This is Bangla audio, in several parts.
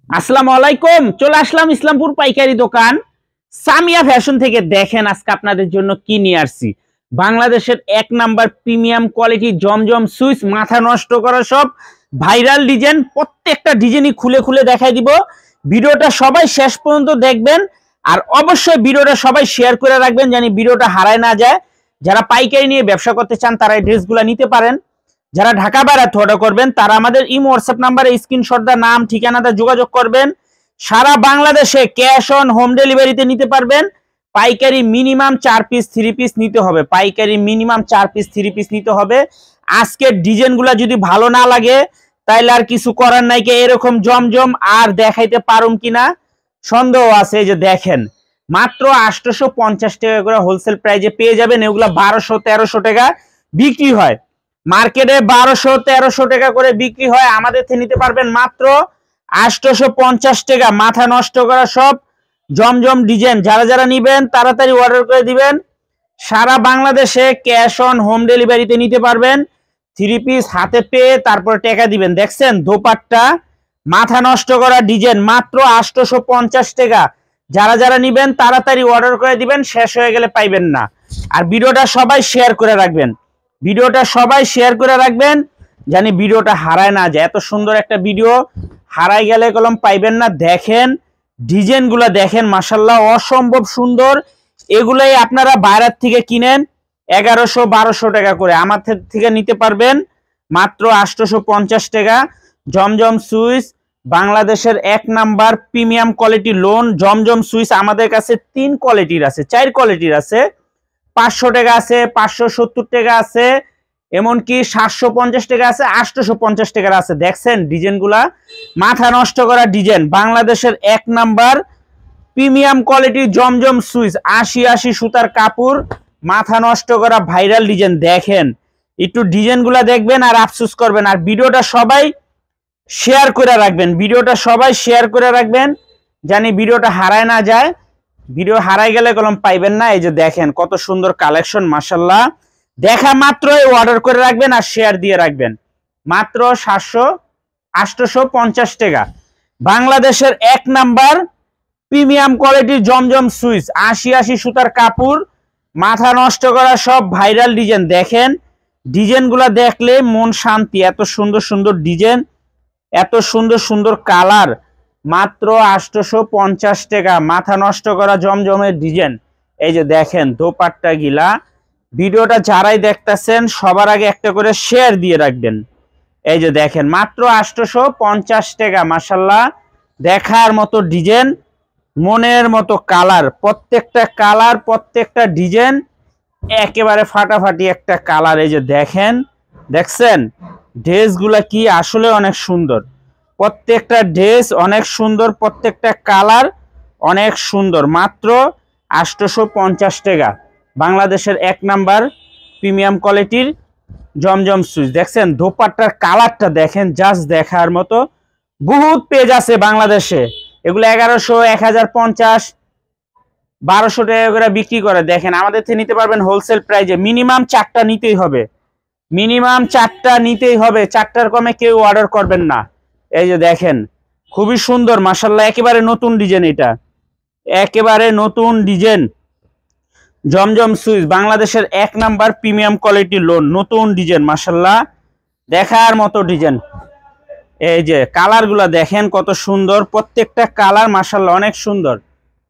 আসসালামু আলাইকুম। চলে আসলাম ইসলামপুর পাইকারি দোকান সামিয়া ফ্যাশন থেকে। দেখেন আজকে আপনাদের জন্য কি নিয়ে আসছি। বাংলাদেশের এক নাম্বার প্রিমিয়াম কোয়ালিটি জমজম সুইচ, মাথা নষ্ট করা সব ভাইরাল ডিজাইন। প্রত্যেকটা ডিজাইনই খুলে খুলে দেখাই দিব। ভিডিওটা সবাই শেষ পর্যন্ত দেখবেন, আর অবশ্যই ভিডিওটা সবাই শেয়ার করে রাখবেন জানি ভিডিওটা হারায় না যায়। যারা পাইকারি নিয়ে ব্যবসা করতে চান তারা এই ড্রেসগুলো নিতে পারেন। যারা ঢাকা বাইরে অর্ডার করবেন তারা আমাদের ইমো হোয়াটসঅ্যাপ নাম্বারে স্ক্রিনশটটা নাম ঠিকানাটা যোগাযোগ করবেন। সারা বাংলাদেশে ক্যাশ অন হোম ডেলিভারিতে নিতে পারবেন। পাইকারি মিনিমাম 4 পিস 3 পিস নিতে হবে। পাইকারি মিনিমাম 4 পিস 3 পিস নিতে হবে। আজকের ডিজাইনগুলো যদি ভালো না লাগে তাইলে আর কিছু করার নাই, কে এরকম জমজম আর দেখাইতে পারুম কিনা সন্দেহ আছে। এই যে দেখেন মাত্র 850 টাকা করে হোলসেল প্রাইজে পেয়ে যাবেন। এগুলা 1200-1300 টাকা বিক্রি হয়, মার্কেটে 1200-1300 টাকা করে বিক্রি হয়। আমাদের থেকে নিতে পারবেন মাত্র 850 টাকা। মাথা নষ্ট করা সব জমজম ডিজাইন। যারা যারা নিবেন তাড়াতাড়ি অর্ডার করে দিবেন। সারা বাংলাদেশে ক্যাশ অন হোম ডেলিভারিতে নিতে পারবেন। 3 পিস হাতে পেয়ে তারপর টাকা দিবেন। দেখছেন দোপাট্টা মাথা নষ্ট করা ডিজাইন মাত্র 850 টাকা। যারা যারা নিবেন তাড়াতাড়ি অর্ডার করে দিবেন, শেষ হয়ে গেলে পাইবেন না। আর ভিডিওটা সবাই শেয়ার করে রাখবেন। ভিডিওটা সবাই শেয়ার করে রাখবেন জানি ভিডিওটা হারায় না যায়। এত সুন্দর একটা ভিডিও হারাই গেলে কলম পাইবেন না। দেখেন ডিজাইনগুলো দেখেন, মাশাআল্লাহ অসম্ভব সুন্দর। এগুলাই আপনারা বাইরের থেকে কিনেন 1100-1200 টাকা করে, আমার থেকে নিতে পারবেন মাত্র 850 টাকা। জমজম সুইচ বাংলাদেশের এক নাম্বার প্রিমিয়াম কোয়ালিটি লোন। জমজম সুইচ আমাদের কাছে 3 কোয়ালিটির আছে, 4 কোয়ালিটির আছে। 500 টাকা আছে, 570 টাকা আছে, এমনকি 750 টাকা আছে, 850 টাকার আছে। দেখছেন ডিজাইনগুলা মাথা নষ্ট করা ডিজাইন। বাংলাদেশের এক নাম্বার প্রিমিয়াম কোয়ালিটির জমজম সুইচ, 80 সুতার কাপড়, মাথা নষ্ট করা ভাইরাল ডিজাইন। দেখেন একটু ডিজাইনগুলা দেখবেন আর আফসোস করবেন। আর ভিডিওটা সবাই শেয়ার করে রাখবেন। ভিডিওটা সবাই শেয়ার করে রাখবেন জানি ভিডিওটা হারায় না যায়। ভিডিও হারাই গেলে কলম পাইবেন না। এই যে দেখেন কত সুন্দর কালেকশন, মাশাআল্লাহ। দেখা মাত্রই অর্ডার করে রাখবেন আর শেয়ার দিয়ে রাখবেন। মাত্র 850 টাকা। বাংলাদেশের এক নাম্বার প্রিমিয়াম কোয়ালিটির জমজম সুইচ, 80 সুতার কাপড়, মাথা নষ্ট করা সব ভাইরাল ডিজাইন। দেখেন ডিজাইনগুলো দেখলে মন শান্তি। এত সুন্দর সুন্দর ডিজাইন, এত সুন্দর সুন্দর কালার, মাত্র 850 টাকা। মাথা নষ্ট করা জমজমের ডিজাইন। এই যে দেখেন দোপাট্টা গিলা। ভিডিওটা যারাই দেখতেছেন সবার আগে একটা করে শেয়ার দিয়ে রাখবেন। এই যে দেখেন মাত্র 850 টাকা। মাশাআল্লাহ দেখার মতো ডিজাইন, মনের মতো কালার। প্রত্যেকটা কালার, প্রত্যেকটা ডিজাইন একেবারে ফাটাফাটি একটা কালার। এই যে দেখেন, দেখছেন ড্রেসগুলা কি আসলে অনেক সুন্দর। প্রত্যেকটা ড্রেস অনেক সুন্দর, প্রত্যেকটা কালার অনেক সুন্দর। মাত্র 850 টাকা। বাংলাদেশের এক নাম্বার প্রিমিয়াম কোয়ালিটির জমজম সুইচ। দেখছেন দোপাট্টার কালারটা দেখেন, জাস্ট দেখার মতো। বহুত পেজ আছে বাংলাদেশে, এগুলো 1100, 1050, 1200 টাকা করে বিক্রি করে। দেখেন আমাদের থেকে নিতে পারবেন হোলসেল প্রাইজে। মিনিমাম 4টা নিতেই হবে, মিনিমাম 4টা নিতেই হবে। 4টার কমে কেউ অর্ডার করবেন না। এই যে দেখেন খুবই সুন্দর, মাশাআল্লাহ একেবারে নতুন ডিজাইন। এটা একেবারে নতুন ডিজাইন। জমজম সুইচ বাংলাদেশের এক নাম্বার প্রিমিয়াম কোয়ালিটি লোন, নতুন ডিজাইন, মাশাআল্লাহ দেখার মতো ডিজাইন। এই যে কালারগুলো দেখেন কত সুন্দর, প্রত্যেকটা কালার মাশাআল্লাহ অনেক সুন্দর।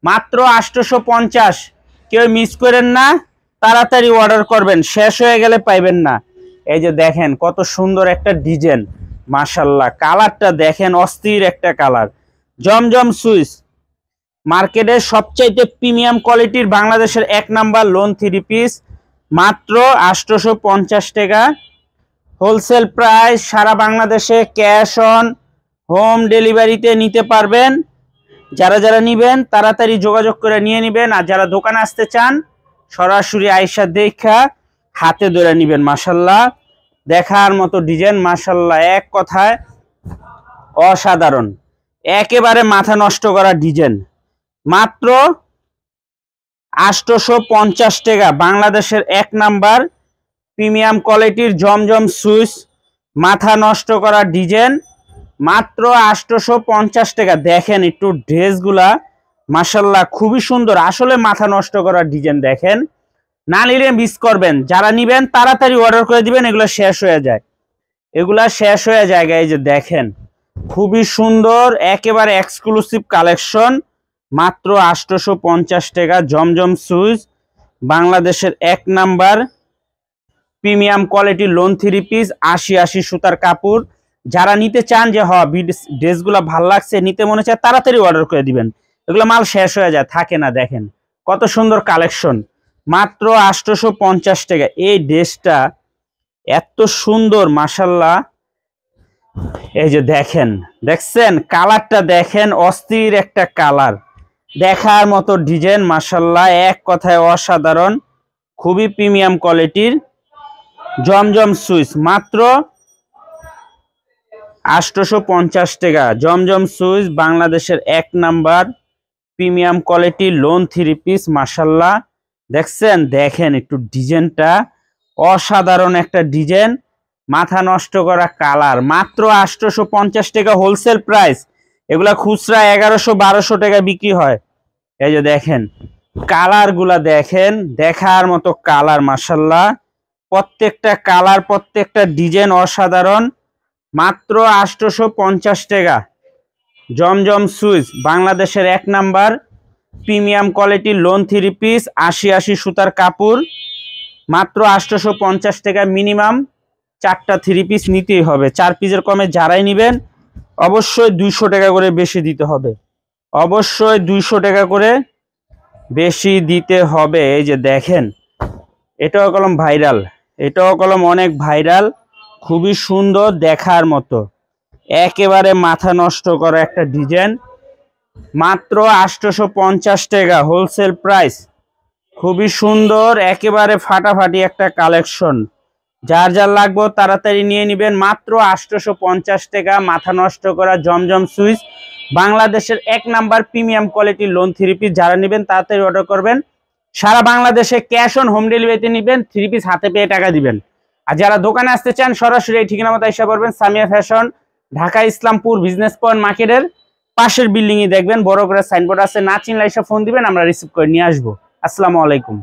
মাত্র 850। কেউ মিস করেন না, তাড়াতাড়ি অর্ডার করবেন, শেষ হয়ে গেলে পাইবেন না। এই যে দেখেন কত সুন্দর একটা ডিজাইন, মাশাআল্লাহ কালারটা দেখেন অস্থির একটা কালার। জমজম সুইচ মার্কেটের সবচাইতে প্রিমিয়াম কোয়ালিটির বাংলাদেশের এক নাম্বার লোন 3 পিস, মাত্র 850 টাকা হোলসেল প্রাইস। সারা বাংলাদেশে ক্যাশ অন হোম ডেলিভারিতে নিতে পারবেন। যারা যারা নিবেন তাড়াতাড়ি যোগাযোগ করে নিয়ে নিবেন। আর যারা দোকানে আসতে চান সরাসরি আইসা দেখা হাতে ধরে নিবেন। মাশাআল্লাহ দেখার মতো ডিজাইন, মাশাআল্লাহ এক কথায় অসাধারণ, একেবারে মাথা নষ্ট করা ডিজাইন। মাত্র 850 টাকা। বাংলাদেশের এক নাম্বার প্রিমিয়াম কোয়ালিটির জমজম সুইচ, মাথা নষ্ট করা ডিজাইন, মাত্র 850 টাকা। দেখেন একটু ড্রেসগুলা মাশাআল্লাহ খুবই সুন্দর, আসলে মাথা নষ্ট করার ডিজাইন। দেখেন, না নিলে মিস করবেন, যারা নিবেন তাড়াতাড়ি অর্ডার করে দিবেন, এগুলো শেষ হয়ে যায়, এগুলা শেষ হয়ে যায়। এই যে দেখেন খুবই সুন্দর একেবারে এক্সক্লুসিভ কালেকশন, মাত্র 850 টাকা। জমজম সুইচ, বাংলাদেশের 1 number premium quality loan 3 piece, 80 সুতার কাপড়। যারা নিতে চান যে ড্রেসগুলো ভালো লাগছে, নিতে মনে চায়, তাড়াতাড়ি অর্ডার করে দিবেন, এগুলো মাল শেষ হয়ে যায়, থাকে না। দেখেন কত সুন্দর কালেকশন, মাত্র 850 টাকা। এই ড্রেসটা এত সুন্দর মাশাআল্লাহ। এই যে দেখেন, দেখছেন কালারটা, দেখেন অস্থির একটা কালার, দেখার মতো ডিজাইন মাশাআল্লাহ, এক কথায় অসাধারণ, খুবই প্রিমিয়াম কোয়ালিটির জমজম সুইচ, মাত্র 850 টাকা। জমজম সুইচ, বাংলাদেশের 1 number premium quality loan 3 piece মাশাআল্লাহ। দেখছেন, দেখেন একটু ডিজাইনটা, অসাধারণ একটা ডিজাইন, মাথা নষ্ট করা কালার, মাত্র 850 টাকা হোলসেল প্রাইস। এগুলা খুচরা 1100-1200 টাকা বিক্রি হয়। এই যে দেখেন কালার গুলা, দেখেন দেখার মতো কালার মাশাআল্লাহ, প্রত্যেকটা কালার প্রত্যেকটা ডিজাইন অসাধারণ, মাত্র 850 টাকা। জমজম সুইচ, বাংলাদেশের 1 number premium quality loan 3 piece, 80 সুতার কাপড়, মাত্র 850 টাকা। মিনিমাম 4টা 3 পিস নিতেই হবে, 4 পিসের কমে যারাই নেবেন অবশ্যই 200 টাকা করে বেশি দিতে হবে, অবশ্যই 200 টাকা করে বেশি দিতে হবে। এই যে দেখেন, এটাও কলম ভাইরাল, এটাও কলম অনেক ভাইরাল, খুবই সুন্দর দেখার মতো, একেবারে মাথা নষ্ট করা একটা ডিজাইন, মাত্র 850 টাকা হোলসেল প্রাইস। খুবই সুন্দর একেবারে ফাটাফাটি একটা কালেকশন, যার যার লাগবে তাড়াতাড়ি নিয়ে নেবেন, মাত্র 850 টাকা। মাথা নষ্ট করা জমজম সুইচ, বাংলাদেশের 1 number premium quality loan 3 piece. যারা নেবেন তাড়াতাড়ি অর্ডার করবেন, সারা বাংলাদেশে ক্যাশ অন হোম ডেলিভারিতে নেবেন, 3 পিস হাতে পেয়ে টাকা দিবেন। আর যারা দোকানে আসতে চান সরাসরি এই ঠিকানা মতো এসে পড়বেন, Samia fashion, Dhaka Islampur business point মার্কেটের পাশের বিল্ডিং এ দেখবেন বড় করে সাইনবোর্ড আছে, না চিনলে এসে ফোন দিবেন, আমরা রিসিভ করে নিয়ে আসবো। আসসালামু আলাইকুম।